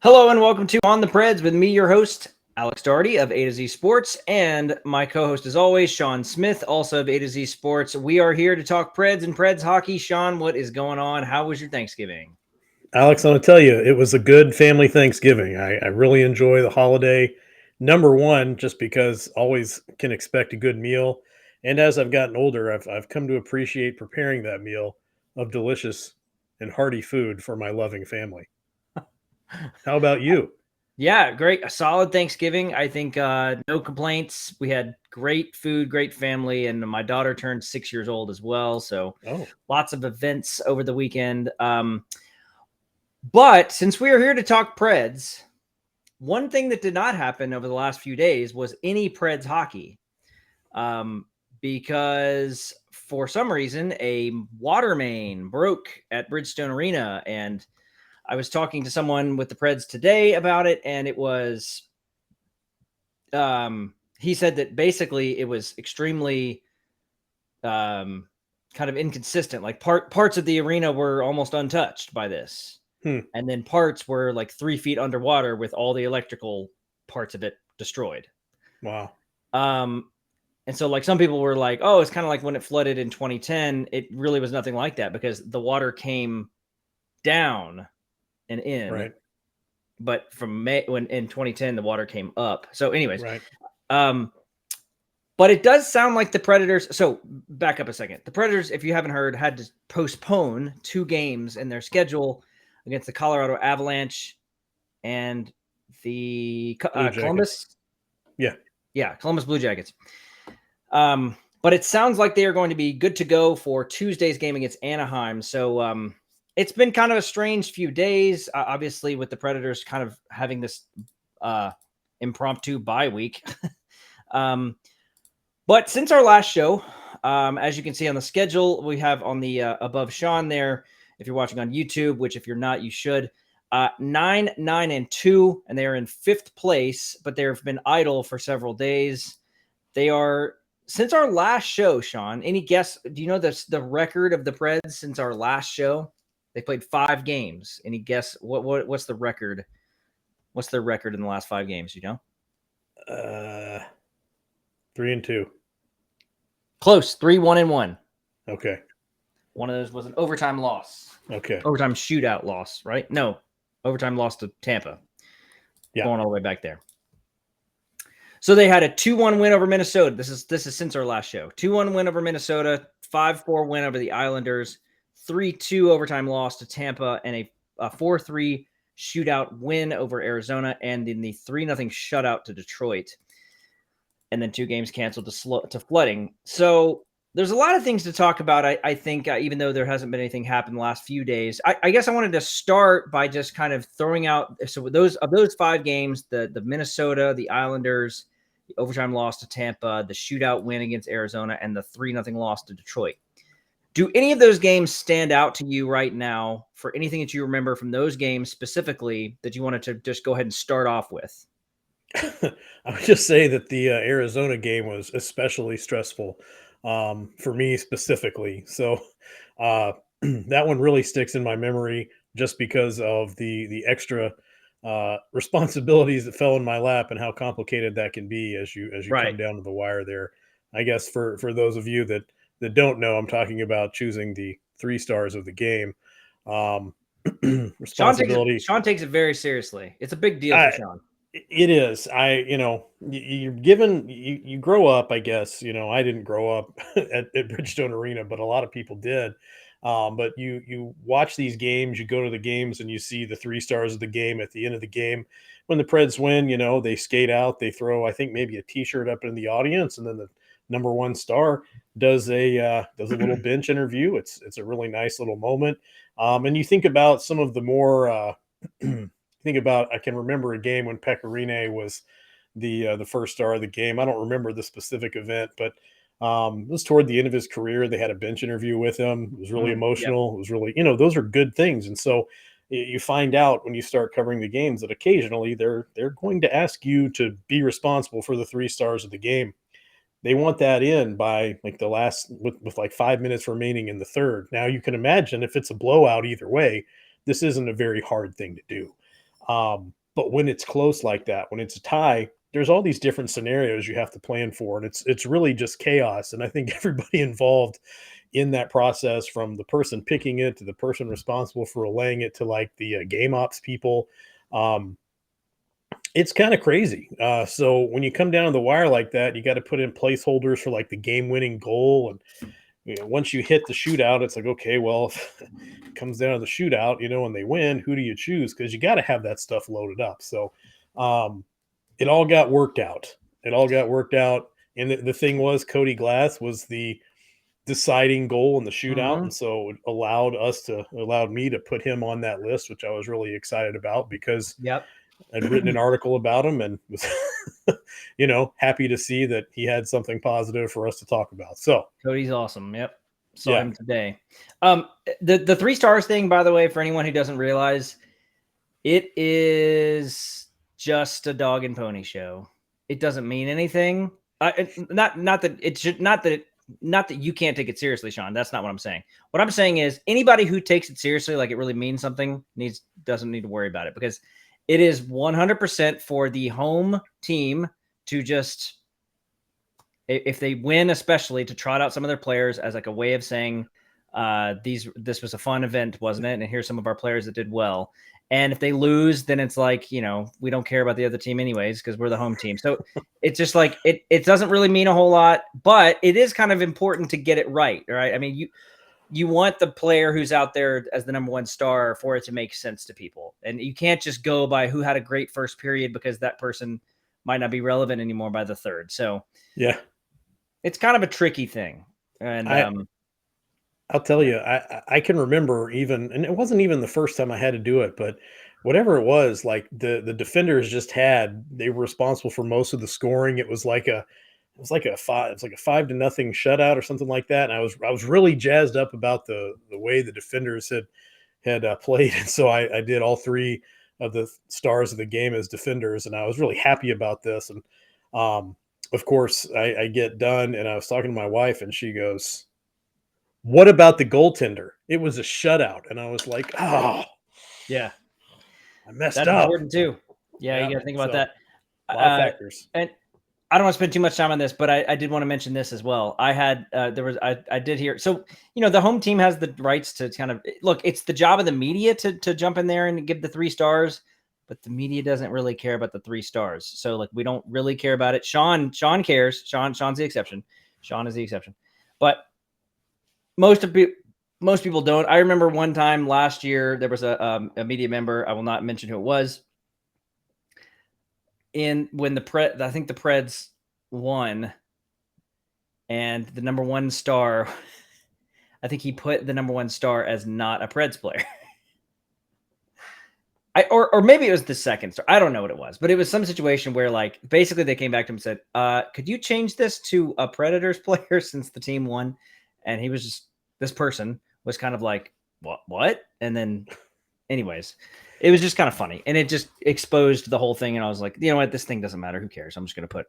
Hello and welcome to On the Preds with me, your host, Alex Doherty of A to Z Sports, and my co-host as always, Sean Smith, also of A to Z Sports. We are here to talk Preds and Preds hockey. Sean, what is going on? How was your Thanksgiving? Alex, I'm going to tell you, it was a good family Thanksgiving. I really enjoy the holiday. Number one, just because always can expect a good meal. And as I've gotten older, I've come to appreciate preparing that meal of delicious and hearty food for my loving family. How about you? Yeah, great. A solid Thanksgiving. I think no complaints. We had great food, great family, and my daughter turned 6 years old as well. So Oh, lots of events over the weekend. But since we are here to talk Preds, one thing that did not happen over the last few days was any Preds hockey. um, because for some reason a water main broke at Bridgestone Arena, and I was talking to someone with the Preds today about it, and it was he said that basically it was extremely kind of inconsistent. Like parts of the arena were almost untouched by this, hmm, and then parts were like 3 feet underwater with all the electrical parts of it destroyed. wow. Um, And so, like, some people were like, oh, it's kind of like when it flooded in 2010. It really was nothing like that because the water came down and in. Right, But from May, when in 2010, the water came up. So, anyways, right. um, but it does sound like the Predators. So, back up a second. The Predators, if you haven't heard, had to postpone 2 games in their schedule against the Colorado Avalanche and the Blue Jackets. Columbus. Yeah, Yeah, Columbus Blue Jackets. But it sounds like they are going to be good to go for Tuesday's game against Anaheim. So it's been kind of a strange few days, obviously, with the Predators kind of having this uh, impromptu bye week. um, but since our last show, as you can see on the schedule, we have on the above Sean there. If you're watching on YouTube, which if you're not, you should. 9-9-2, and they are in 5th place, but they have been idle for several days. They are since our last show, Sean. Any guess? Do you know the record of the Preds since our last show? They played 5 games. Any guess what's the record? What's their record in the last 5 games? You know, uh, 3-2. close. 3-1-1. Okay, One of those was an overtime loss, okay. overtime shootout loss, right? No, overtime loss to Tampa. Yeah, Going all the way back there. So they had a 2-1 win over Minnesota. This is since our last show. 2-1 win over Minnesota, 5-4 win over the Islanders, 3-2 overtime loss to Tampa, and a 4-3 shootout win over Arizona, and in the 3-0 shutout to Detroit. And then 2 games canceled to flooding. So there's a lot of things to talk about. I think, even though there hasn't been anything happen the last few days, I guess I wanted to start by just kind of throwing out. So those 5 games, the Minnesota, the Islanders, the overtime loss to Tampa, the shootout win against Arizona, and the 3-0 loss to Detroit. Do any of those games stand out to you right now for anything that you remember from those games specifically that you wanted to just go ahead and start off with? I would just say that the Arizona game was especially stressful for me specifically. So that one really sticks in my memory just because of the extra responsibilities that fell in my lap and how complicated that can be as you Right. come down to the wire there. I guess for those of you that don't know, I'm talking about choosing the 3 stars of the game. Um, responsibility. Sean takes it very seriously. It's a big deal for I Sean. It is. You're given, you grow up, I guess, I didn't grow up at Bridgestone Arena, but a lot of people did. But you watch these games, you go to the games and you see the 3 stars of the game at the end of the game. When the Preds win, they skate out, they throw, I think, maybe a t-shirt up in the audience, and then the number 1 star does a little bench interview. It's a really nice little moment. And you think about some of the more think about, I can remember a game when Pecorine was the first star of the game. I don't remember the specific event, but it was toward the end of his career. They had a bench interview with him. It was really Yep. emotional. It was really, those are good things. And so you find out when you start covering the games that occasionally they're going to ask you to be responsible for the 3 stars of the game. They want that in by like the last with like 5 minutes remaining in the third. Now you can imagine if it's a blowout either way, this isn't a very hard thing to do. But when it's close like that, when it's a tie, there's all these different scenarios you have to plan for, and it's really just chaos. And I think everybody involved in that process, from the person picking it to the person responsible for relaying it to like the game ops people, um, it's kind of crazy. So when you come down to the wire like that, you got to put in placeholders for like the game-winning goal, and once you hit the shootout, it's like, okay, well, if it comes down to the shootout, and they win, who do you choose? Because you got to have that stuff loaded up. So um, it all got worked out. It all got worked out. And the thing was, Cody Glass was the deciding goal in the shootout, Mhm. and so it allowed me to put him on that list, which I was really excited about because Yep. I'd written an article about him and was, happy to see that he had something positive for us to talk about. So, Cody's awesome. Yep. Saw yeah, him today. The 3 stars thing, by the way, for anyone who doesn't realize, it is just a dog and pony show. It doesn't mean anything. Not that it should not that you can't take it seriously, Sean. That's not what I'm saying. What I'm saying is anybody who takes it seriously, like it really means something, doesn't need to worry about it, because it is 100% for the home team to just, if they win, especially, to trot out some of their players as like a way of saying, this was a fun event, wasn't it? And here's some of our players that did well. And if they lose, then it's like, we don't care about the other team anyways, because we're the home team. So it's just like, it doesn't really mean a whole lot, but it is kind of important to get it right. Right. I mean, you want the player who's out there as the number 1 star for it to make sense to people. And you can't just go by who had a great first period, because that person might not be relevant anymore by the third. So yeah. it's kind of a tricky thing. And I I'll tell you, I can remember, even, and it wasn't even the first time I had to do it, but whatever it was, like the defenders they were responsible for most of the scoring. It was like a 5-0 shutout or something like that. And I was really jazzed up about the way the defenders had played, and so I did all 3 of the stars of the game as defenders, and I was really happy about this. And of course, I get done, and I was talking to my wife, and she goes, "What about the goaltender? It was a shutout." And I was like, "Oh, yeah, I messed that's up." important too. Yeah, you Yeah, got to think about so that. a lot of Uh, factors. and I don't want to spend too much time on this, but I did want to mention this as well. I had I did hear, so the home team has the rights to kind of look. It's the job of the media to jump in there and give the 3 stars, but the media doesn't really care about the 3 stars. So like we don't really care about it. Sean cares. Sean's the exception. Sean is the exception, but most of people. Most people don't. I remember one time last year there was a media member. I will not mention who it was. When I think the Preds won, and the number 1 star, I think he put the number 1 star as not a Preds player. Or maybe it was the 2nd star. I don't know what it was, but it was some situation where like basically they came back to him and said, could you change this to a Predators player since the team won? And he was just, this person was kind of like, what? And then anyways, it was just kind of funny, and it just exposed the whole thing. And I was like, you know what? This thing doesn't matter. Who cares? I'm just going to put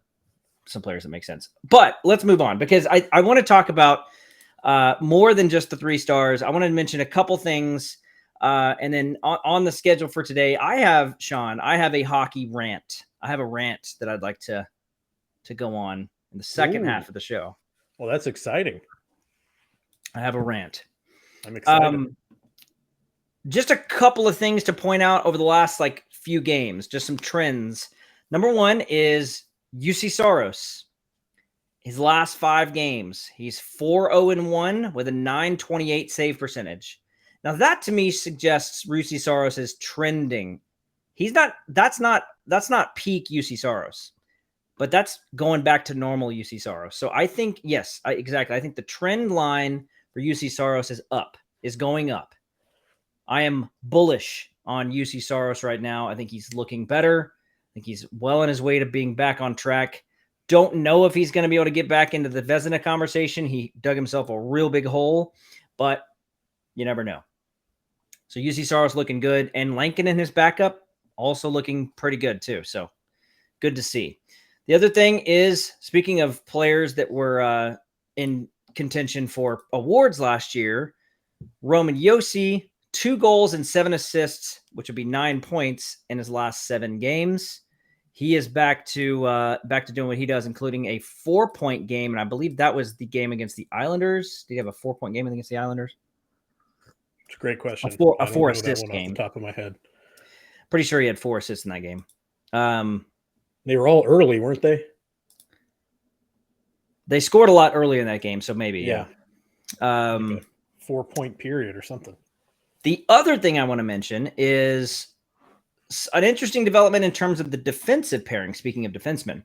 some players that make sense. But let's move on, because I want to talk about more than just the 3 stars. I want to mention a couple things. And then on the schedule for today, I have a hockey rant. I have a rant that I'd like to go on in the second Ooh, half of the show. well, that's exciting. I have a rant. I'm excited. Just a couple of things to point out over the last like few games, just some trends. Number 1 is UC Saros. His last 5 games, he's 4-0-1 with a .928 save percentage. Now that to me suggests UC Saros is trending. That's not peak UC Saros, but that's going back to normal UC Saros. So I think, yes, exactly. I think the trend line for UC Saros is going up. I am bullish on UC Saros right now. I think he's looking better. I think he's well on his way to being back on track. Don't know if he's going to be able to get back into the Vezina conversation. He dug himself a real big hole, but you never know. So UC Saros looking good, and Lankin and his backup also looking pretty good too. So good to see. The other thing is, speaking of players that were in contention for awards last year, Roman Josi 2 goals and 7 assists, which would be 9 points in his last 7 games. He is back to doing what he does, including a 4-point game, and I believe that was the game against the Islanders. Did he have a 4-point game against the Islanders? It's a great question. A I don't 4 know that assist one game. off the top of my head. Pretty sure he had 4 assists in that game. They were all early, weren't they? They scored a lot earlier in that game, so maybe, yeah. Like a 4-point period or something. The other thing I want to mention is an interesting development in terms of the defensive pairing. Speaking of defensemen,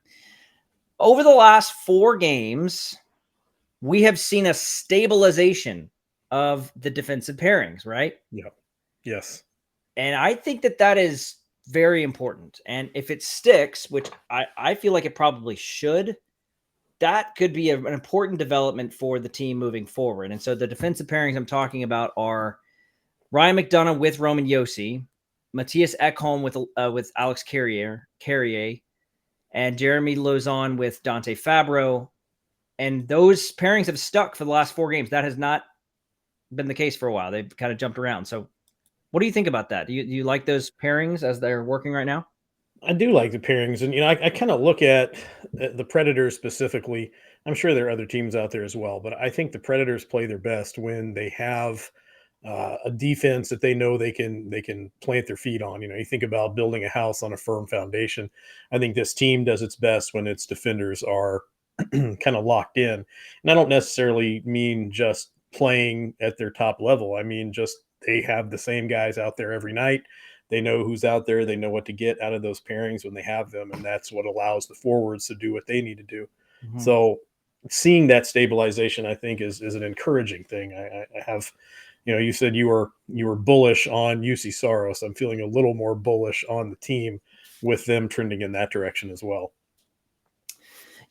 over the last 4 games, we have seen a stabilization of the defensive pairings, right? Yeah. Yes. And I think that is very important. And if it sticks, which I feel like it probably should, that could be an important development for the team moving forward. And so the defensive pairings I'm talking about are Ryan McDonagh with Roman Josi, Matthias Ekholm with Alex Carrier, and Jeremy Lauzon with Dante Fabro. And those pairings have stuck for the last 4 games. That has not been the case for a while. They've kind of jumped around. So what do you think about that? Do you like those pairings as they're working right now? I do like the pairings. And, I kind of look at the Predators specifically. I'm sure there are other teams out there as well, but I think the Predators play their best when they have a defense that they know they can plant their feet on. You think about building a house on a firm foundation. I think this team does its best when its defenders are kind of locked in. And I don't necessarily mean just playing at their top level. I mean, just they have the same guys out there every night. They know who's out there. They know what to get out of those pairings when they have them. And that's what allows the forwards to do what they need to do. Mm-hmm. So seeing that stabilization, I think, is an encouraging thing. I have, you said you were bullish on UC Saros. I'm feeling a little more bullish on the team with them trending in that direction as well.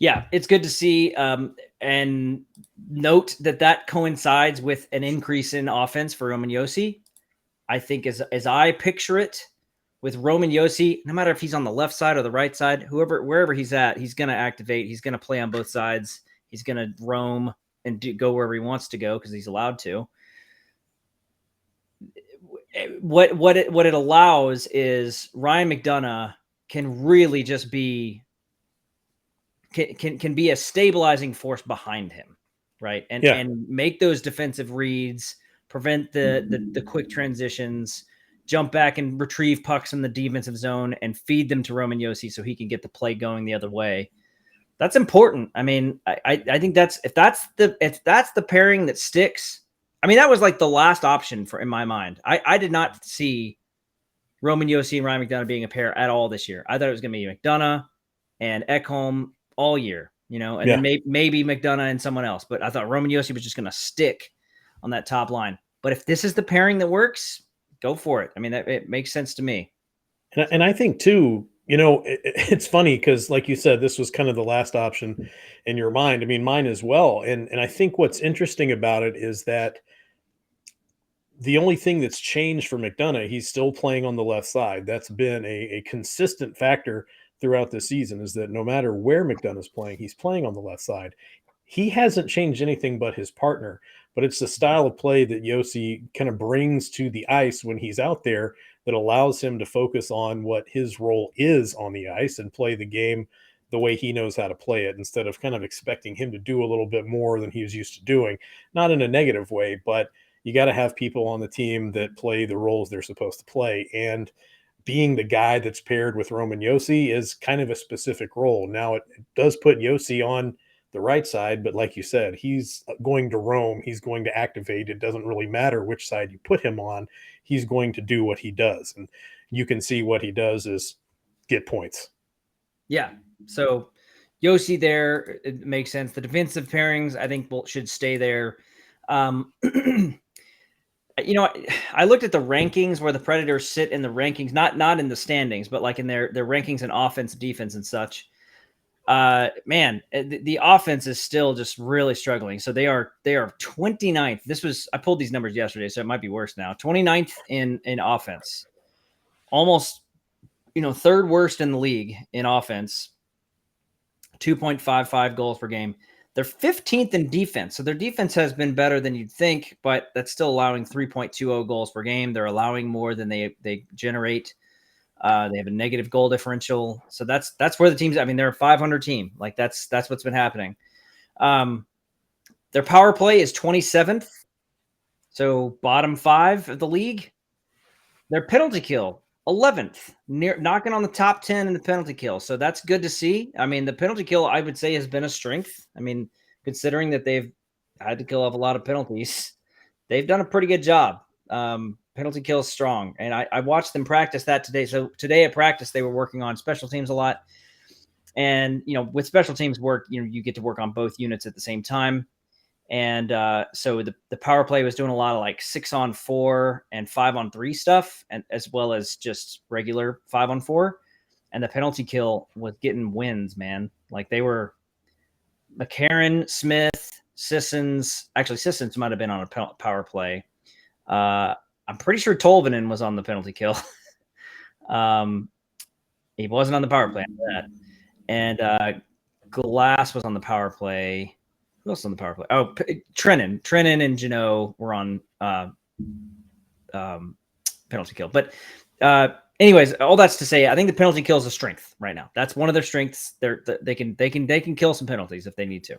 Yeah, it's good to see, and note that coincides with an increase in offense for Roman Josi. I think as I picture it, with Roman Josi, no matter if he's on the left side or the right side, wherever he's at, he's going to activate. He's going to play on both sides. He's going to roam and go wherever he wants to go because he's allowed to. What it allows is Ryan McDonagh can really just be can be a stabilizing force behind him, right? And make those defensive reads, prevent the quick transitions, jump back and retrieve pucks in the defensive zone and feed them to Roman Josi so he can get the play going the other way. That's important. I mean, I think if that's the pairing that sticks. I mean, that was like the last option in my mind. I did not see Roman Josi and Ryan McDonagh being a pair at all this year. I thought it was going to be McDonagh and Ekholm all year, and then maybe McDonagh and someone else. But I thought Roman Josi was just going to stick on that top line. But if this is the pairing that works, go for it. I mean, it makes sense to me. And I think too, it's funny because, like you said, this was kind of the last option in your mind. I mean, mine as well. And I think what's interesting about it is that the only thing that's changed for McDonagh, he's still playing on the left side. That's been a consistent factor throughout the season, is that no matter where McDonagh's playing, he's playing on the left side. He hasn't changed anything but his partner, but it's the style of play that Josi kind of brings to the ice when he's out there that allows him to focus on what his role is on the ice and play the game the way he knows how to play it, instead of kind of expecting him to do a little bit more than he was used to doing. Not in a negative way, but you got to have people on the team that play the roles they're supposed to play. And being the guy that's paired with Roman Josi is kind of a specific role. Now, it does put Josi on the right side, but like you said, he's going to roam. He's going to activate. It doesn't really matter which side you put him on. He's going to do what he does. And you can see what he does is get points. Yeah. So Josi there, it makes sense. The defensive pairings, I think, should stay there. I looked at the rankings where the Predators sit in the rankings, not in the standings, but like in their rankings in offense, defense, and such. Man, the offense is still just really struggling. So they are 29th. I pulled these numbers yesterday, so it might be worse now. 29th in offense, almost, third worst in the league in offense. 2.55 goals per game. They're 15th in defense. So their defense has been better than you'd think, but that's still allowing 3.20 goals per game. They're allowing more than they generate. They have a negative goal differential. So that's where the team's, I mean, they're a 500 team. Like that's what's been happening. Their power play is 27th. So bottom 5 of the league. Their penalty kill, 11th, knocking on the top 10 in the penalty kill. So that's good to see. I mean, the penalty kill, I would say, has been a strength. I mean, considering that they've had to kill off a lot of penalties, they've done a pretty good job. Penalty kill is strong. And I watched them practice that today. So today at practice, they were working on special teams a lot. And, with special teams work, you get to work on both units at the same time. And so the power play was doing a lot of like 6-on-4 and 5-on-3 stuff, and as well as just regular 5-on-4. And the penalty kill was getting wins, man. Like they were McCarron, Smith, Sissons. Actually, Sissons might have been on a power play. I'm pretty sure Tolvanen was on the penalty kill. He wasn't on the power play after that. And Glass was on the power play. Who else on the power play? Oh, Trennan and Jeannot were on penalty kill. But anyways, all that's to say, I think the penalty kill is a strength right now. That's one of their strengths. They can kill some penalties if they need to.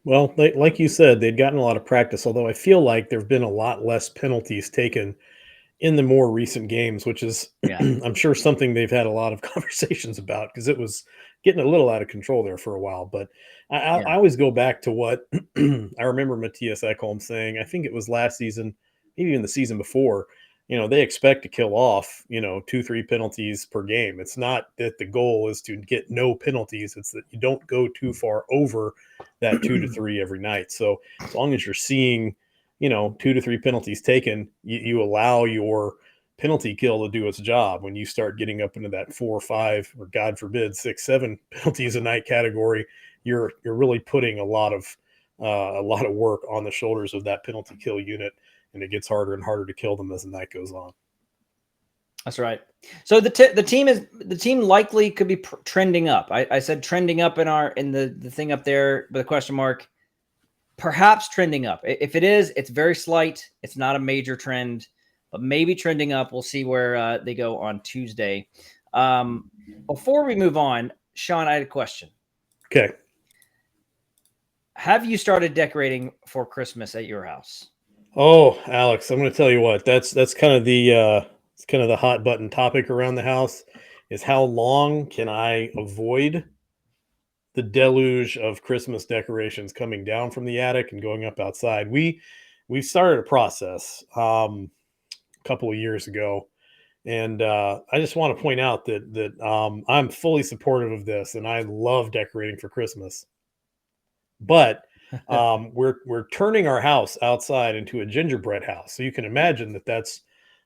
Well, like you said, they'd gotten a lot of practice, although I feel like there have been a lot less penalties taken in the more recent games, which is, I'm sure, something they've had a lot of conversations about because it was getting a little out of control there for a while. But I always go back to what I remember Matthias Ekholm saying. I think it was last season, maybe even the season before. They expect to kill off, 2-3 penalties per game. It's not that the goal is to get no penalties. It's that you don't go too far over that 2 to 3 every night. So as long as you're seeing, 2 to 3 penalties taken, you allow your penalty kill to do its job. When you start getting up into that 4 or 5, or God forbid, 6, 7 penalties a night category, you're really putting a lot of work on the shoulders of that penalty kill unit. And it gets harder and harder to kill them as the night goes on. That's right. So the team likely could be trending up. I said trending up in the thing up there with a question mark. Perhaps trending up. If it is, it's very slight. It's not a major trend, but maybe trending up. We'll see where they go on Tuesday. Before we move on, Sean, I had a question. Okay. Have you started decorating for Christmas at your house? Oh, Alex, I'm going to tell you what. That's kind of the hot button topic around the house is how long can I avoid the deluge of Christmas decorations coming down from the attic and going up outside. We started a process a couple of years ago, and I just want to point out that I'm fully supportive of this, and I love decorating for Christmas. But we're turning our house outside into a gingerbread house, so you can imagine that's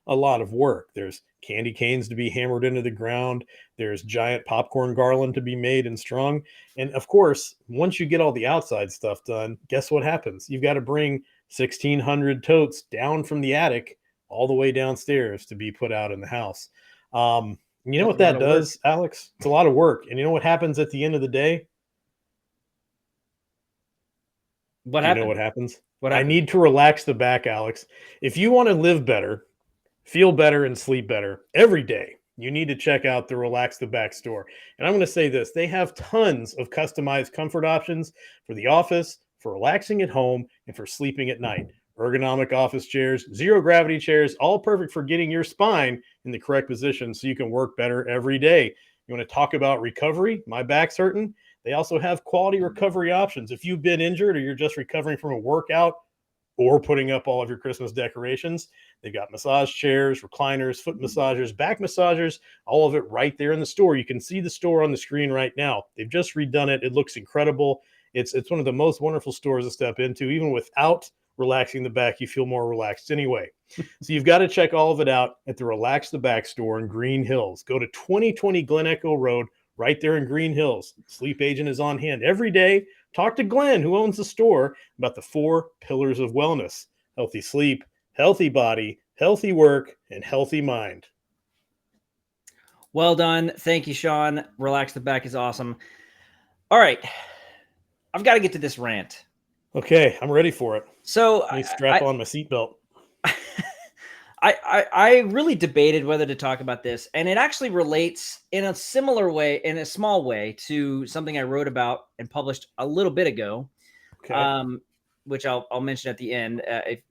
a lot of work. There's candy canes to be hammered into the ground. There's giant popcorn garland to be made and strung. And of course, once you get all the outside stuff done, guess what happens? You've got to bring 1,600 totes down from the attic all the way downstairs to be put out in the house. You know what that does, Alex? It's a lot of work. And you know what happens at the end of the day? What happens? You know what happens? What happens? I need to relax the back, Alex. If you want to live better, feel better, and sleep better every day, you need to check out the Relax the Back store. And I'm going to say this. They have tons of customized comfort options for the office, for relaxing at home, and for sleeping at night. Ergonomic office chairs, zero gravity chairs, all perfect for getting your spine in the correct position so you can work better every day. You want to talk about recovery? My back's hurting. They also have quality recovery options. If you've been injured or you're just recovering from a workout or putting up all of your Christmas decorations, they've got massage chairs, recliners, foot massagers, back massagers, all of it right there in the store. You can see the store on the screen right now. They've just redone it. It looks incredible. It's one of the most wonderful stores to step into. Even without relaxing the back, you feel more relaxed anyway. So you've got to check all of it out at the Relax the Back store in Green Hills. Go to 2020 Glen Echo Road, right there in Green Hills. Sleep Agent is on hand every day. Talk to Glenn, who owns the store, about the 4 pillars of wellness: healthy sleep, healthy body, healthy work, and healthy mind. Well done. Thank you, Sean. Relax the Back is awesome. All right. I've got to get to this rant. Okay, I'm ready for it. So Let me strap on my seatbelt. I really debated whether to talk about this, and it actually relates in a similar way, in a small way, to something I wrote about and published a little bit ago, Okay. which I'll mention at the end. If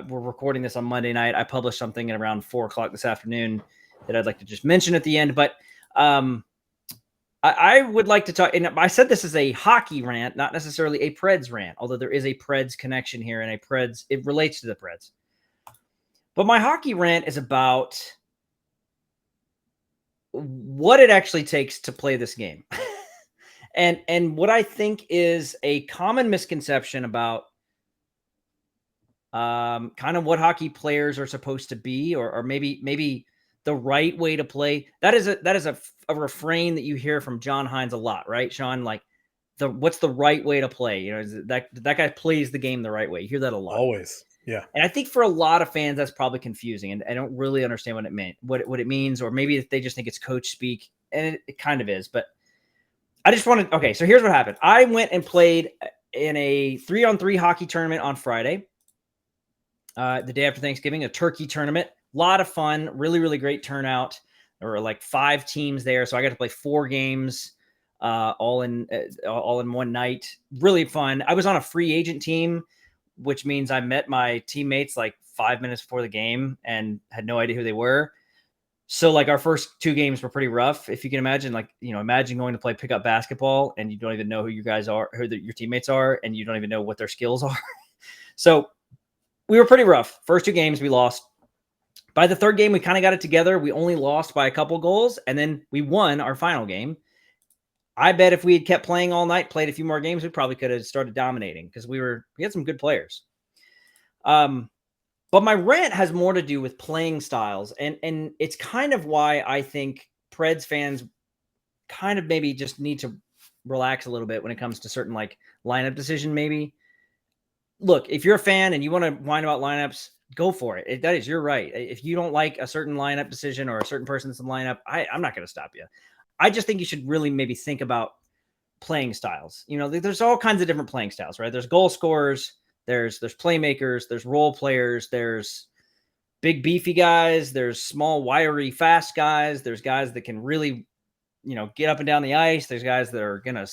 we're recording this on Monday night, I published something at around 4:00 this afternoon that I'd like to just mention at the end. But I would like to talk, and I said this is a hockey rant, not necessarily a Preds rant, although there is a Preds connection here, and it relates to the Preds. But my hockey rant is about what it actually takes to play this game. and what I think is a common misconception about kind of what hockey players are supposed to be, or maybe the right way to play. That is a refrain that you hear from John Hines a lot, right, Sean? Like, what's the right way to play? You know, is that guy plays the game the right way. You hear that a lot. Always. Yeah. And I think for a lot of fans, that's probably confusing, and I don't really understand what it meant, what it means, or maybe they just think it's coach speak, and it kind of is. But I just wanted. Okay, so here's what happened. I went and played in a 3-on-3 hockey tournament on Friday, the day after Thanksgiving, a turkey tournament. A lot of fun, really, really great turnout. There were like 5 teams there, so I got to play 4 games, all in one night. Really fun. I was on a free agent team, which means I met my teammates like 5 minutes before the game and had no idea who they were. So like our first 2 games were pretty rough. If you can imagine, like, imagine going to play pickup basketball and you don't even know who you guys are, your teammates are, and you don't even know what their skills are. So we were pretty rough. First 2 games we lost. By the 3rd game, we kind of got it together. We only lost by a couple goals, and then we won our final game. I bet if we had kept playing all night, played a few more games, we probably could have started dominating because we had some good players. But my rant has more to do with playing styles, and it's kind of why I think Preds fans kind of maybe just need to relax a little bit when it comes to certain like lineup decision. Maybe look, if you're a fan and you want to whine about lineups, go for it. That is your right. If you don't like a certain lineup decision or a certain person that's in the lineup, I'm not going to stop you. I just think you should really maybe think about playing styles. There's all kinds of different playing styles, right? There's goal scorers, there's playmakers, there's role players, there's big beefy guys, there's small wiry fast guys, there's guys that can really, get up and down the ice, there's guys that are going to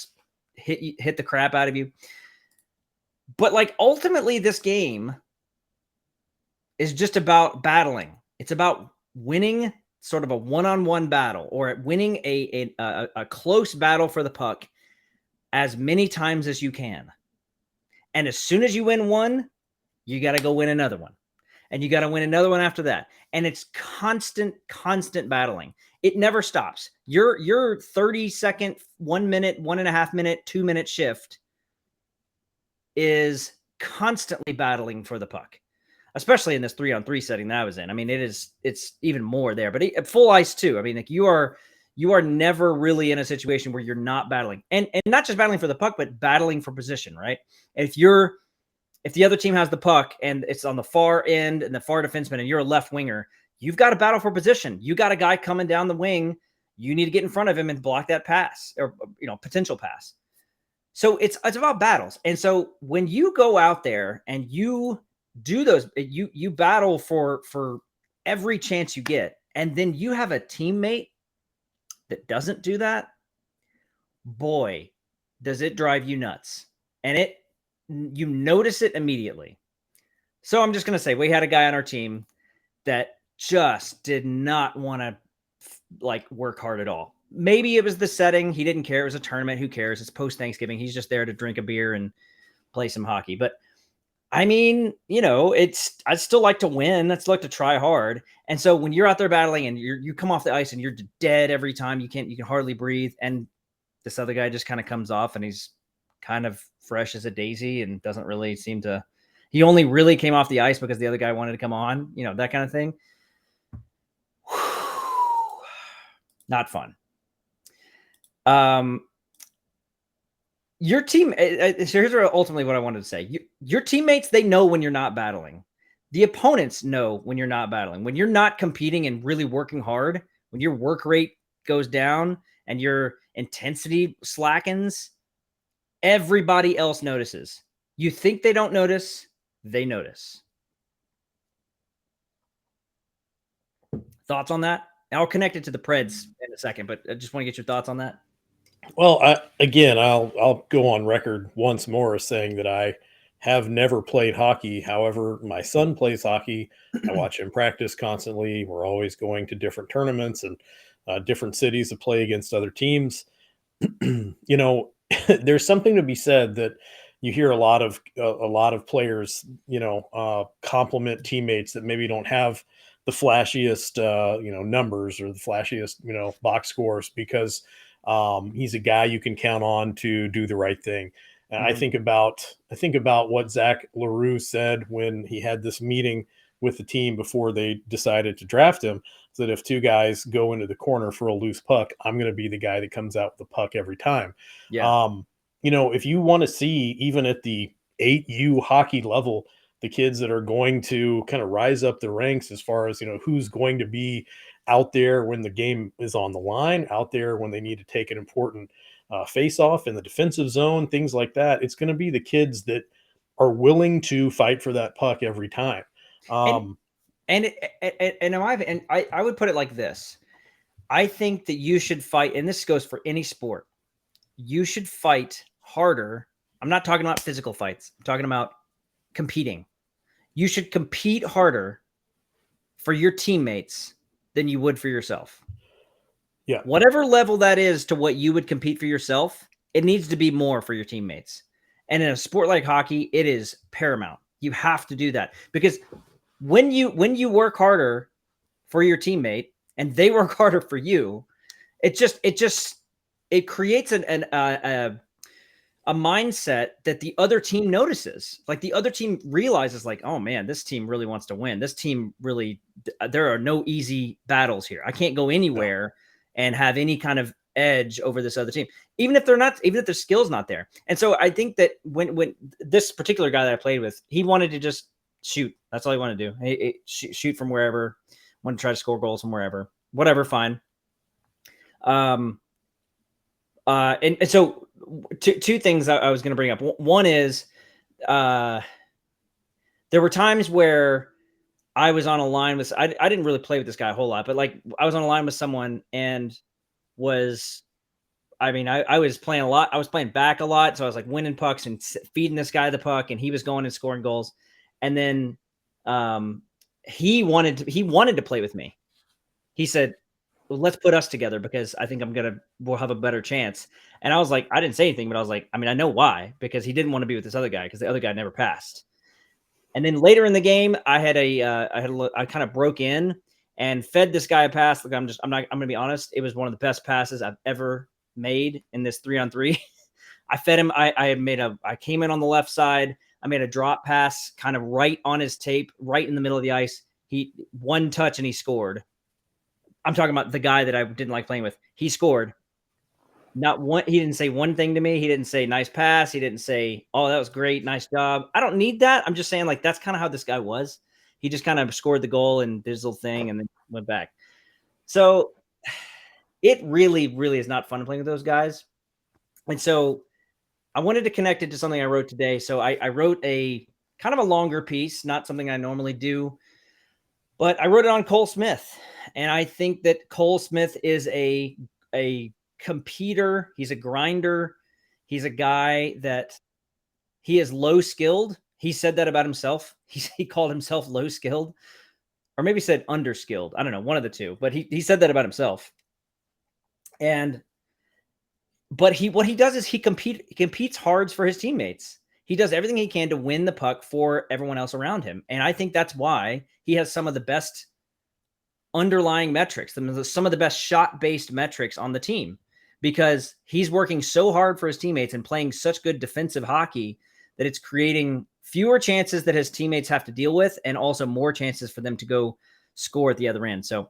hit the crap out of you. But like ultimately this game is just about battling. It's about winning sort of a one-on-one battle, or winning a close battle for the puck as many times as you can. And as soon as you win one, you got to go win another one. And you got to win another one after that. And it's constant battling. It never stops. Your 30-second, 1 minute, 1.5 minute, 2 minute shift is constantly battling for the puck, especially in this 3-on-3 setting that I was in. I mean, it's even more there, but at full ice too. I mean, like you are never really in a situation where you're not battling, and not just battling for the puck, but battling for position, right? If the other team has the puck and it's on the far end and the far defenseman and you're a left winger, you've got to battle for position. You got a guy coming down the wing. You need to get in front of him and block that pass, or potential pass. So it's about battles. And so when you go out there and you do those, you battle for every chance you get, and then you have a teammate that doesn't do that, boy, does it drive you nuts. And you notice it immediately. So I'm just going to say, we had a guy on our team that just did not want to like work hard at all. Maybe it was the setting. He didn't care. It was a tournament. Who cares? It's post-Thanksgiving. He's just there to drink a beer and play some hockey. But I mean, I'd still like to win. I'd still like to try hard. And so when you're out there battling and you come off the ice and you're dead every time, you can hardly breathe. And this other guy just kind of comes off and he's kind of fresh as a daisy and doesn't really seem to, he only really came off the ice because the other guy wanted to come on, that kind of thing. Not fun. Your team, so here's ultimately what I wanted to say. Your teammates, they know when you're not battling. The opponents know when you're not battling. When you're not competing and really working hard, when your work rate goes down and your intensity slackens, Everybody else notices. You think they don't notice, they notice. Thoughts on that? I'll connect it to the Preds in a second, but I just want to get your thoughts on that. Well, I'll go on record once more as saying that I have never played hockey. However, my son plays hockey. I watch him practice constantly. We're always going to different tournaments and different cities to play against other teams. You know, there's something to be said that you hear a lot of players, compliment teammates that maybe don't have the flashiest, numbers or the flashiest, box scores because he's a guy you can count on to do the right thing. And Mhm. I think about what Zach LaRue said when he had this meeting with the team before they decided to draft him. That if two guys go into the corner for a loose puck, I'm going to be the guy that comes out with the puck every time. Yeah. Um, if you want to see even at the 8U hockey level, the kids that are going to kind of rise up the ranks as far as who's going to be out there when the game is on the line, out there when they need to take an important face off in the defensive zone, things like that. It's going to be the kids that are willing to fight for that puck every time. And Um, I would put it like this. I think that you should fight, and this goes for any sport. You should fight harder. I'm not talking about physical fights. I'm talking about competing. You should compete harder for your teammates than you would for yourself. yeah, Whatever level that is to what you would compete for yourself, it needs to be more for your teammates. And in a sport like hockey, it is paramount. You have to do that because when you work harder for your teammate and they work harder for you, it creates a mindset that the other team notices. Like the other team realizes, like, oh man, this team really wants to win. This team really, there are no easy battles here. I can't go no, anywhere and have any kind of edge over this other team, even if their skill's not there. And so I think that when this particular guy that I played with, he wanted to just shoot. That's all he wanted to do. Shoot from wherever. Want to try to score goals from wherever. Whatever, fine. And so two things I was going to bring up. One is there were times where I was on a line with, I didn't really play with this guy a whole lot, but like I was on a line with someone and was, I was playing a lot. I was playing back a lot. So I was like winning pucks and feeding this guy the puck and he was going and scoring goals. And then he wanted to play with me. He said, well, let's put us together because I think we'll have a better chance. And I was like, I didn't say anything, but I was like, I know why, because he didn't want to be with this other guy because the other guy never passed. And then later in the game, I kind of broke in and fed this guy a pass. Like I'm going to be honest. It was one of the best passes I've ever made in this 3-on-3. I fed him. I came in on the left side. I made a drop pass kind of right on his tape, right in the middle of the ice. He one touch and he scored. I'm talking about the guy that I didn't like playing with. He scored. He didn't say one thing to me. He didn't say nice pass. He didn't say, oh, that was great. Nice job. I don't need that. I'm just saying like, that's kind of how this guy was. He just kind of scored the goal and did his little thing and then went back. So it really, really is not fun playing with those guys. And so I wanted to connect it to something I wrote today. So I wrote a kind of a longer piece, not something I normally do, but I wrote it on Cole Smith. And I think that Cole Smith is a competitor. He's a grinder. He's a guy that he is low skilled. He said that about himself. He called himself low skilled, or maybe said underskilled. I don't know, one of the two, but he said that about himself. But what he does is he competes hard for his teammates. He does everything he can to win the puck for everyone else around him. And I think that's why he has some of the best underlying metrics, some of the best shot-based metrics on the team, because he's working so hard for his teammates and playing such good defensive hockey that it's creating fewer chances that his teammates have to deal with and also more chances for them to go score at the other end. So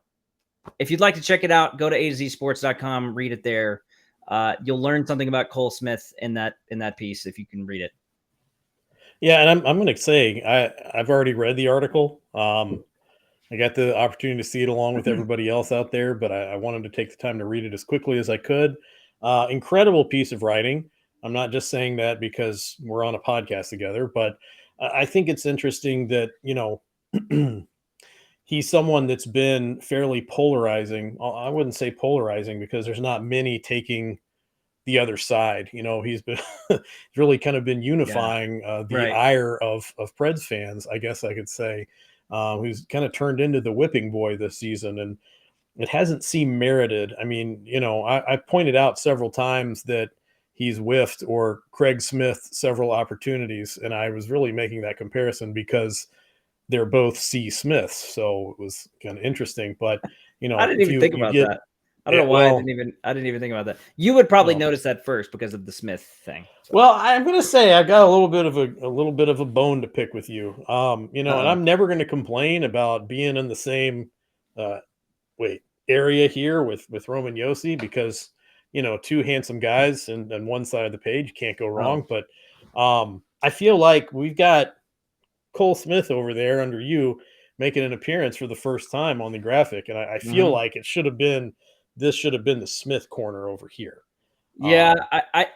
if you'd like to check it out, go to A2Zsports.com, read it there. You'll learn something about Cole Smith in that piece if you can read it. yeah, and I'm going to say I've already read the article. I got the opportunity to see it along with everybody else out there, but I wanted to take the time to read it as quickly as I could. Incredible piece of writing. I'm not just saying that because we're on a podcast together, but I think it's interesting that, he's someone that's been fairly polarizing. I wouldn't say polarizing because there's not many taking the other side. He's been he's really kind of been Yeah. unifying the Right. ire of Preds fans, I guess I could say, who's kind of turned into the whipping boy this season, and it hasn't seemed merited. I mean, I pointed out several times that he's whiffed or Craig Smith several opportunities, and I was really making that comparison because they're both C. Smiths, so it was kind of interesting. But I didn't if even think you about get that. I don't yeah, know why well, I didn't even think about that. You would probably well, notice that first because of the Smith thing. So, well, I'm gonna say I got a little bit of a bone to pick with you. And uh-oh. I'm never gonna complain about being in the same uh wait area here with Roman Yossi because two handsome guys and one side of the page can't go Oh. wrong. But I feel like we've got Cole Smith over there under you making an appearance for the first time on the graphic, and I feel Mhm. like this should have been the Smith corner over here. Yeah, Um, I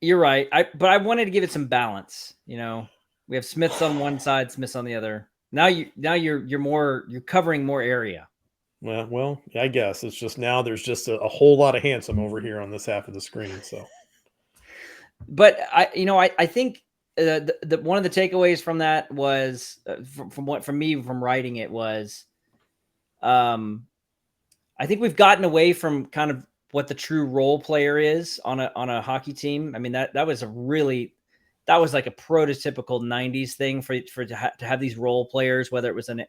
you're right. But I wanted to give it some balance, you know. We have Smiths on one side, Smiths on the other. Now you're covering more area. well, I guess it's just now there's just a whole lot of handsome over here on this half of the screen. So But I think the one of the takeaways from that was from me from writing it was um I think we've gotten away from kind of what the true role player is on a hockey team. I mean that was a really that was like a prototypical 90s thing to have these role players, whether it was an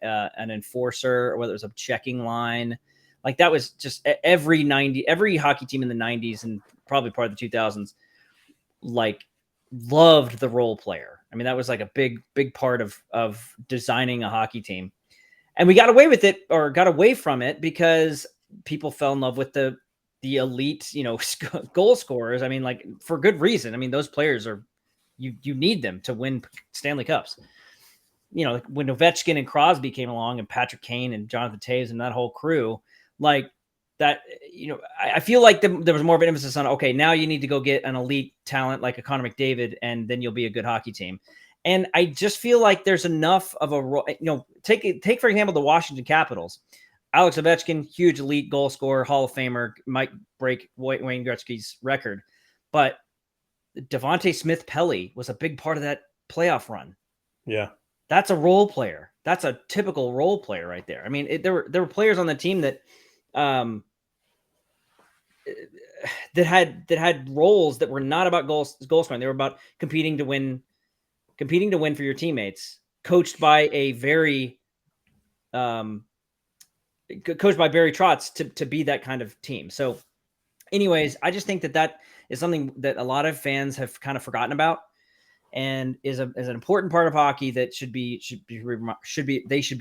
enforcer or whether it was a checking line. Like that was just every hockey team in the 90s and probably part of the 2000s like loved the role player. I mean that was like a big part of designing a hockey team. And we got away with it or got away from it because people fell in love with the elite, goal scorers. I mean, like for good reason. I mean, those players are you need them to win Stanley Cups. Like when Ovechkin and Crosby came along, and Patrick Kane and Jonathan Toews and that whole crew, like that. I feel like there was more of an emphasis on okay, now you need to go get an elite talent like a Connor McDavid, and then you'll be a good hockey team. And I just feel like there's enough of a take for example the Washington Capitals. Alex Ovechkin, huge elite goal scorer, Hall of Famer, might break Wayne Gretzky's record, but Devontae Smith Pelly was a big part of that playoff run. yeah, That's a role player. That's a typical role player right there. I mean, there were players on the team um, that had roles that were not about goal scoring. They were about competing to win for your teammates. Coached by um, Barry Trotz to be that kind of team. So, anyways, I just think that is something that a lot of fans have kind of forgotten about, and is an important part of hockey that should be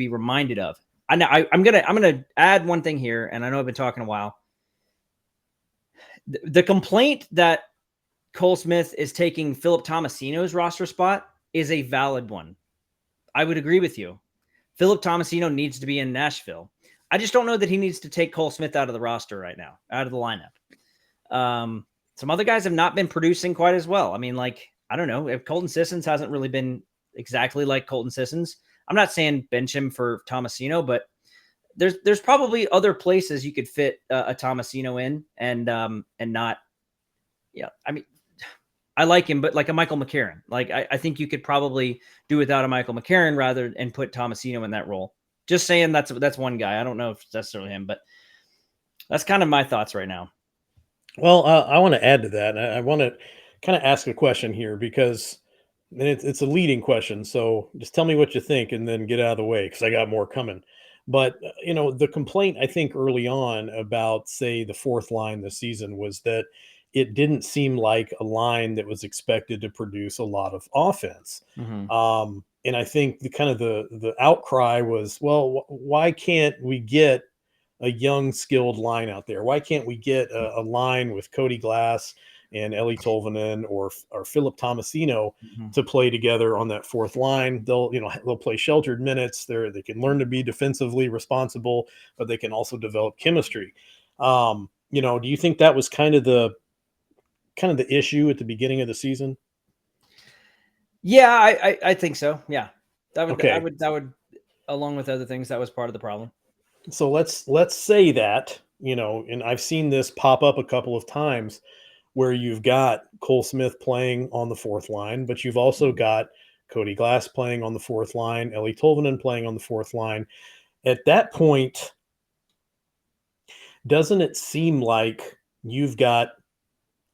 reminded of. I'm gonna add one thing here, and I know I've been talking a while. The complaint that Cole Smith is taking Philip Tomasino's roster spot is a valid one. I would agree with you. Philip Tomasino needs to be in Nashville. I just don't know that he needs to take Cole Smith out of the roster right now, out of the lineup. Some other guys have not been producing quite as well. I mean, like, I don't know if Colton Sissons hasn't really been exactly like Colton Sissons. I'm not saying bench him for Tomasino, but there's probably other places you could fit a Tomasino in and not. Yeah, I mean, I like him, but like a Michael McCarron, like I think you could probably do without a Michael McCarron rather and put Tomasino in that role. Just saying that's one guy. I don't know if it's necessarily him, but that's kind of my thoughts right now. well, I want to add to that. I want to kind of ask a question here because and it's a leading question. So just tell me what you think and then get out of the way because I got more coming. But the complaint I think early on about say the fourth line this season was that it didn't seem like a line that was expected to produce a lot of offense. Mm-hmm. And I think the outcry was, well, why can't we get a young, skilled line out there? Why can't we get a line with Cody Glass and Ellie Tolvanen or Philip Tomasino Mm-hmm. to play together on that fourth line? They'll play sheltered minutes. They can learn to be defensively responsible, but they can also develop chemistry. Do you think that was kind of the issue at the beginning of the season? Yeah, I think so. Yeah, Okay. that would, along with other things, that was part of the problem. So let's say that, you know, and I've seen this pop up a couple of times where you've got Cole Smith playing on the fourth line, but you've also got Cody Glass playing on the fourth line, Ellie Tolvanen playing on the fourth line. At that point, doesn't it seem like you've got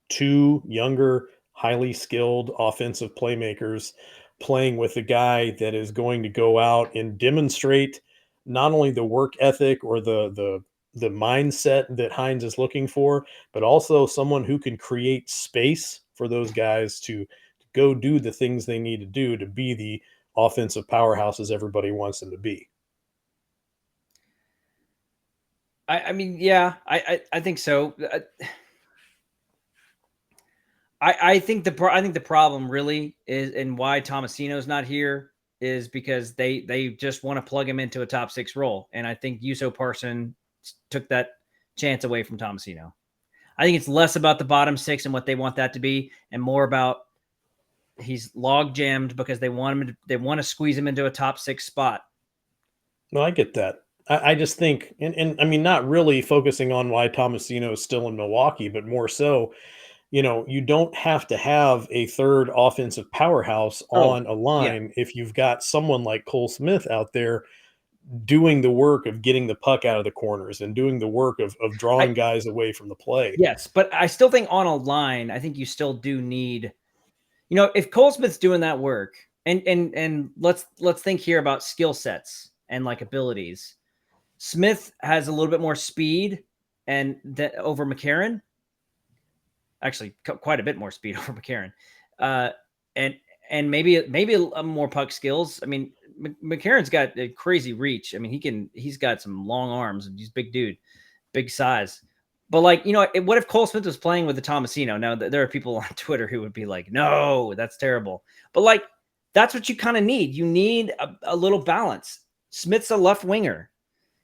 two younger, highly skilled offensive playmakers playing with a guy that is going to go out and demonstrate not only the work ethic or the mindset that Hines is looking for, but also someone who can create space for those guys to go do the things they need to do to be the offensive powerhouses everybody wants them to be. I mean, yeah, I think so. I think the problem really is, and why Tomasino's not here, is because they just want to plug him into a top six role, and I think Uso Parson took that chance away from Tomasino. I think it's less about the bottom six and what they want that to be, and more about he's log jammed because they want to squeeze him into a top six spot. No, I get that. I just think, and I mean, not really focusing on why Tomasino is still in Milwaukee, but more so, you know, you don't have to have a third offensive powerhouse Oh, on a yeah. line if you've got someone like Cole Smith out there doing the work of getting the puck out of the corners and doing the work of I drawing guys away from the play. Yes, but I still think on a line, I think you still do need, if Cole Smith's doing that work, and let's think here about skill sets and like abilities. Smith has a little bit more speed and that over McCarron. Actually, quite a bit more speed over McCarron, uh, and maybe a more puck skills. I mean, McCarron's got a crazy reach. I mean, he's got some long arms and he's a big dude, big size. But like, what if Cole Smith was playing with the Tomasino? Now there are people on Twitter who would be like, "No, that's terrible." But like, that's what you kind of need. You need a little balance. Smith's a left winger.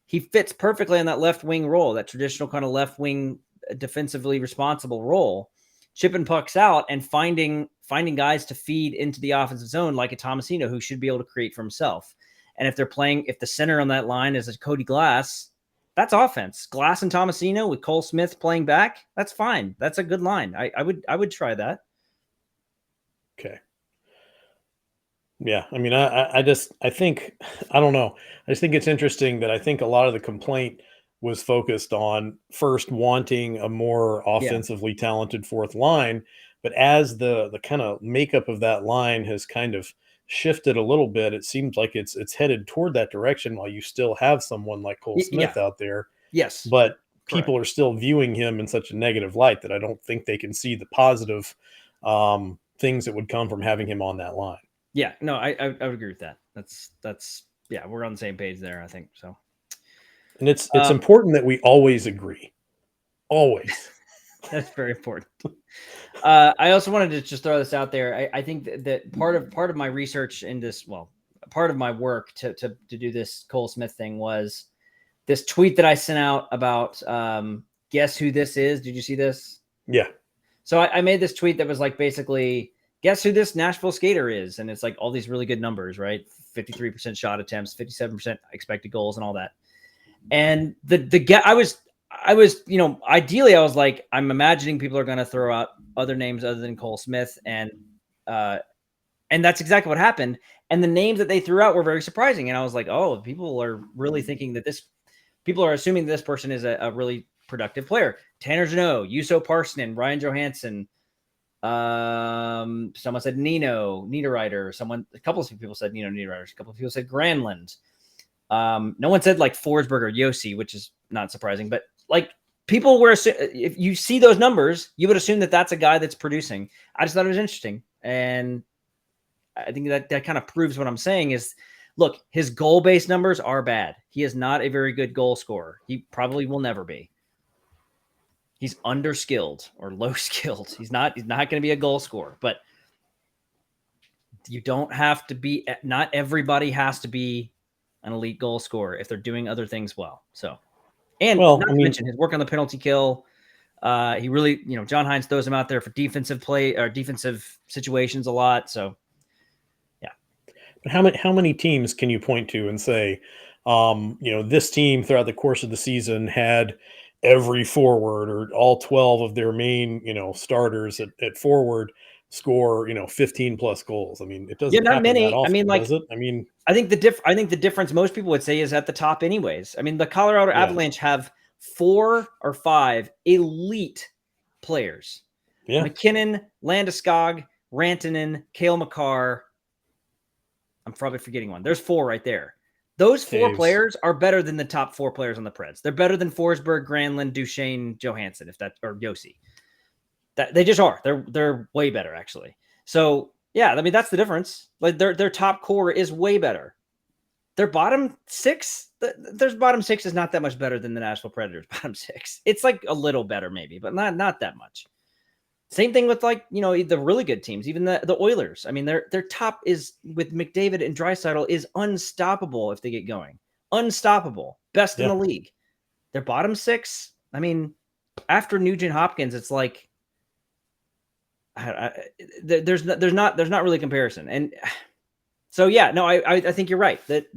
He fits perfectly on that left wing role, that traditional kind of left wing defensively responsible role, chipping pucks out and finding guys to feed into the offensive zone like a Tomasino who should be able to create for himself. And if the center on that line is a Cody Glass, that's offense. Glass and Tomasino with Cole Smith playing back, that's fine. That's a good line. I would try that. Okay. Yeah, I mean, I think, I don't know. I just think it's interesting that I think a lot of the complaint was focused on first wanting a more Yeah. offensively talented fourth line, but as the kind of makeup of that line has kind of shifted a little bit, it seems like it's headed toward that direction while you still have someone like Cole Yeah. Smith out there, Yes. but Correct. people are still viewing him in such a negative light that I don't think they can see the positive things that would come from having him on that line. Yeah. No, I would agree with that. That's yeah, we're on the same page there, I think. So And it's important that we always agree. Always. that's very important. I also wanted to just throw this out there. I think that part of my research in this, well, part of my work to do this Cole Smith thing was this tweet that I sent out about guess who this is. Did you see this? Yeah. So I made this tweet that was like basically guess who this Nashville skater is, and it's like all these really good numbers, right? 53% shot attempts, 57% expected goals, and all that. And I was, ideally I was like, I'm imagining people are going to throw out other names other than Cole Smith. And that's exactly what happened. And the names that they threw out were very surprising. And I was like, oh, people are really thinking that people are assuming this person is a really productive player. Tanner Jeannot, Juuso Parssinen, Ryan Johansson. Someone said Nino Niederreiter. A couple of people said Nino Niederreiter. A couple of people said Granlund. No one said like Forsberg or Yossi, which is not surprising, but like people were, if you see those numbers, you would assume that that's a guy that's producing. I just thought it was interesting. And I think that kind of proves what I'm saying is, look, his goal-based numbers are bad. He is not a very good goal scorer. He probably will never be. He's underskilled or low skilled. He's not going to be a goal scorer, but you don't have to be, not everybody has to be an elite goal scorer if they're doing other things well. So, and Well, not I to mean, mention his work on the penalty kill, He really, John Hines throws him out there for defensive play or defensive situations a lot. So, yeah. But how many teams can you point to and say, this team throughout the course of the season had every forward or all 12 of their main, starters at forward score, 15 plus goals. I mean, it Yeah, doesn't not happen that many. I mean, often, like, does it? I mean, I think the difference most people would say is at the top anyways. I mean, the Colorado yeah, Avalanche have 4 or 5 elite players. yeah, McKinnon, Landeskog, Rantanen, Cale Makar. I'm probably forgetting one. There's 4 right there. Those 4 Taves. players are better than the top 4 players on the Preds. They're better than Forsberg, Granlund, Duchesne, Johansson, or Yossi. That they just are. They're way better actually. So yeah, I mean that's the difference. Like their top core is way better. Their bottom 6, their bottom 6 is not that much better than the Nashville Predators bottom 6. It's like a little better maybe, but not that much. Same thing with the really good teams, even the Oilers. I mean, their top is with McDavid and Draisaitl is unstoppable if they get going. Unstoppable. Best in Yeah. the league. Their bottom 6, I mean, after Nugent Hopkins, it's like there's not really comparison. And so yeah, no, I think you're right that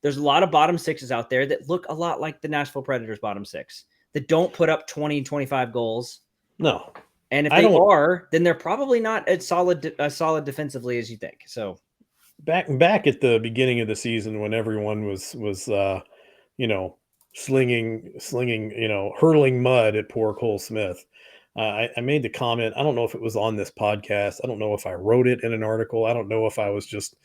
there's a lot of bottom 6s out there that look a lot like the Nashville Predators bottom 6 that don't put up 20, 25 goals. No. And if they are, then they're probably not as solid defensively as you think. So Back at the beginning of the season when everyone was slinging, hurling mud at poor Cole Smith. I made the comment. I don't know if it was on this podcast. I don't know if I wrote it in an article. I don't know if I was just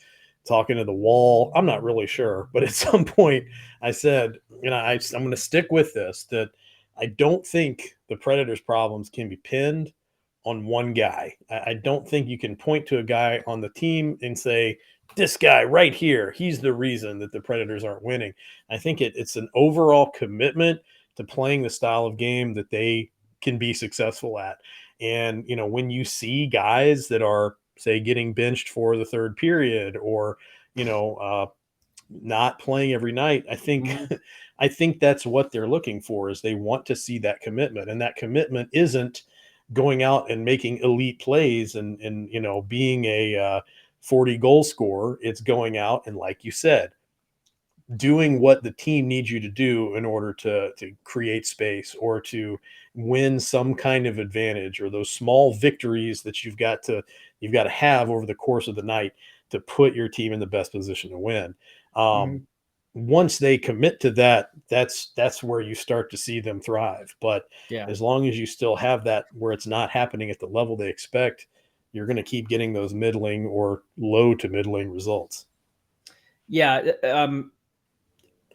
talking to the wall. I'm not really sure. But at some point, I said, I'm going to stick with this, that I don't think the Predators' problems can be pinned on one guy. I don't think you can point to a guy on the team and say, this guy right here, he's the reason that the Predators aren't winning. I think it's an overall commitment to playing the style of game that they can be successful at. And, when you see guys that are, say, getting benched for the third period or, not playing every night, I think I think that's what they're looking for, is they want to see that commitment. And that commitment isn't going out and making elite plays and being a 40 goal scorer. It's going out and, like you said, doing what the team needs you to do in order to create space or to win some kind of advantage, or those small victories that you've got to have over the course of the night to put your team in the best position to win. Once they commit to that, that's where you start to see them thrive. But yeah, as long as you still have that where it's not happening at the level they expect, you're going to keep getting those middling or low to middling results. Yeah.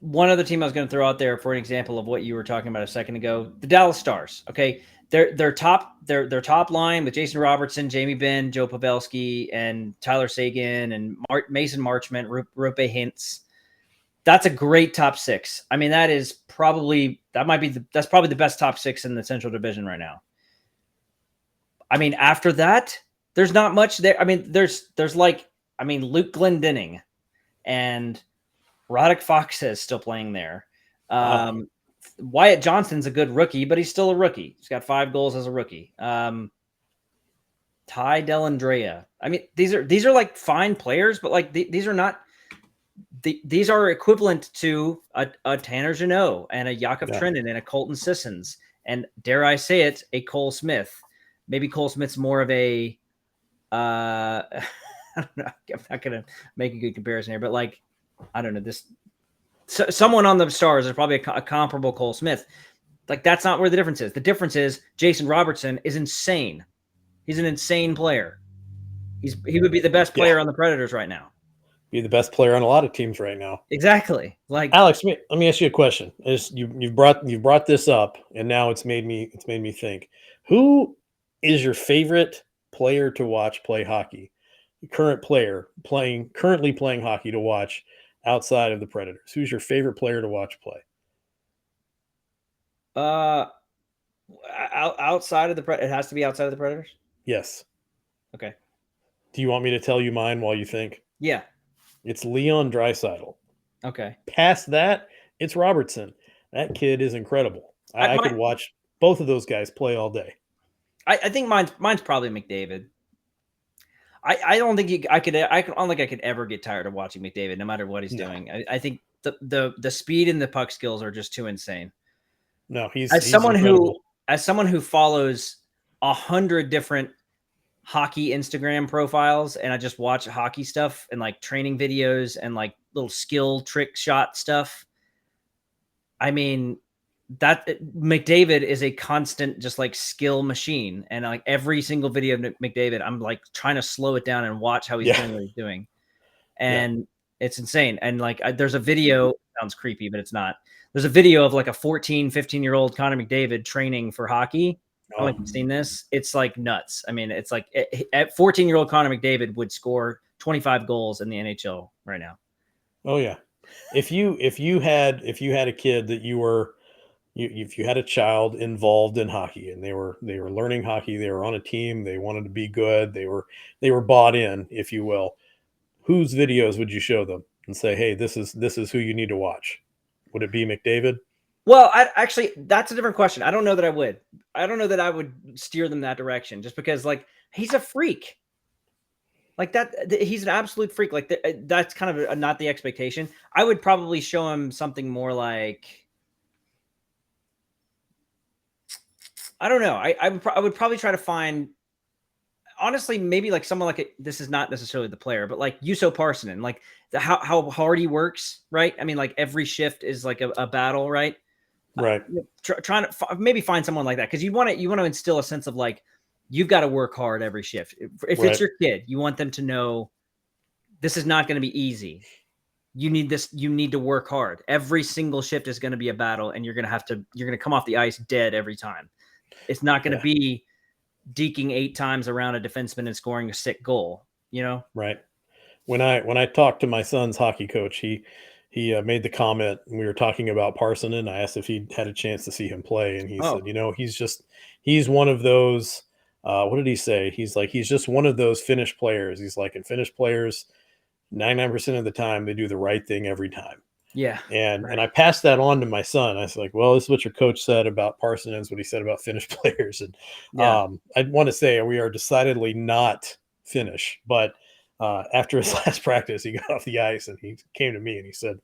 One other team I was going to throw out there for an example of what you were talking about a second ago, the Dallas Stars. Okay. Their top line with Jason Robertson, Jamie Benn, Joe Pavelski, and Tyler Seguin, and Mason Marchment, Rupe Hintz. That's a great top 6. I mean, that's probably the best top 6 in the Central Division right now. I mean, after that, there's not much there. I mean, there's Luke Glendening and Roddick Fox is still playing there. Wyatt Johnston's a good rookie, but he's still a rookie. He's got 5 goals as a rookie. Ty Dellandrea. I mean, these are like fine players, but like these are not. These are equivalent to a Tanner Jeannot and a Jakub Trenin and a Colton Sissons, and dare I say it, a Cole Smith. Maybe Cole Smith's more of a I don't know. I'm not going to make a good comparison here, but like, I don't know, someone on the Stars is probably a comparable Cole Smith. Like, that's not where the difference is. The difference is Jason Robertson is insane. He's an insane player. He would be the best player on the Predators right now. Be the best player on a lot of teams right now. Exactly. Like, Alex, let me ask you a question. You've brought this up, and now it's made me think. Who is your favorite player to watch play hockey? Current player currently playing hockey to watch outside of the Predators. Who's your favorite player to watch play? Outside of it has to be outside of the Predators. Yes. Okay. Do you want me to tell you mine while you think? Yeah. It's Leon Draisaitl. Okay. Past that, it's Robertson. That kid is incredible. I could watch both of those guys play all day. I think mine's probably McDavid. I don't think I don't think I could ever get tired of watching McDavid, no matter what he's doing. I think the speed and the puck skills are just too insane. No, he's Who, incredible. as someone who follows 100 different hockey Instagram profiles, and I just watch hockey stuff and like training videos and like little skill trick shot stuff. I mean, that McDavid is a constant, just like skill machine. And like every single video of McDavid, I'm like trying to slow it down and watch how he's doing what he's doing. And it's insane. And like, there's a video, sounds creepy, but it's not. There's a video of like a 14, 15-year-old Connor McDavid training for hockey. I don't know if you've seen this. It's like nuts. I mean, it's like at 14-year-old Connor McDavid would score 25 goals in the NHL right now. Oh yeah. If you had a kid that if you had a child involved in hockey and they were learning hockey, they were on a team, they wanted to be good, they were bought in, if you will, whose videos would you show them and say, hey, this is who you need to watch? Would it be McDavid? Well, actually, that's a different question. I don't know that I would. I don't know that I would steer them that direction, just because like he's a freak. Like that, he's an absolute freak. Like that's kind of not the expectation. I would probably show him something more like, I don't know. I would probably try to find, honestly, maybe like someone like this is not necessarily the player, but like Juuso Parssinen, like how hard he works, right? I mean, like every shift is like a battle, right? Right. Trying to maybe find someone like that, because you want to instill a sense of like, you've got to work hard every shift. If it's your kid, you want them to know this is not going to be easy. You need this. You need to work hard. Every single shift is going to be a battle, and you're going to come off the ice dead every time. It's not going to be deking 8 times around a defenseman and scoring a sick goal, you know? Right. When I talked to my son's hockey coach, he made the comment, and we were talking about Parssinen. I asked if he had a chance to see him play, and he said, he's one of those. What did he say? He's just one of those Finnish players. He's like, and Finnish players, 99% of the time, they do the right thing every time. Yeah. And I passed that on to my son. I was like, well, this is what your coach said about Parssinen, is what he said about Finnish players. And I want to say we are decidedly not Finnish, but after his last practice, he got off the ice and he came to me and he said,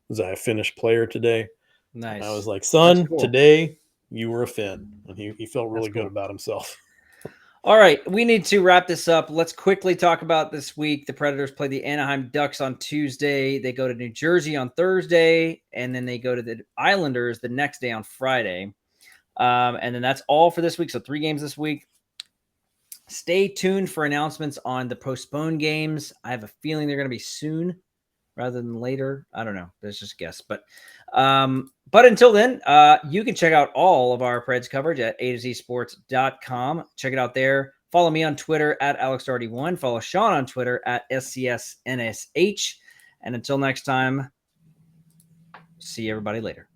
was I a Finnish player today? Nice. And I was like, son, today you were a Finn. And he felt really good about himself. All right, we need to wrap this up. Let's quickly talk about this week. The Predators play the Anaheim Ducks on Tuesday. They go to New Jersey on Thursday, and then they go to the Islanders the next day on Friday. And then that's all for this week. So 3 games this week. Stay tuned for announcements on the postponed games. I have a feeling they're going to be soon rather than later. I don't know. That's just a guess. But until then, you can check out all of our Preds coverage at A2ZSports.com. Check it out there. Follow me on Twitter at AlexDarty1. Follow Sean on Twitter at SCSNSH. And until next time, see everybody later.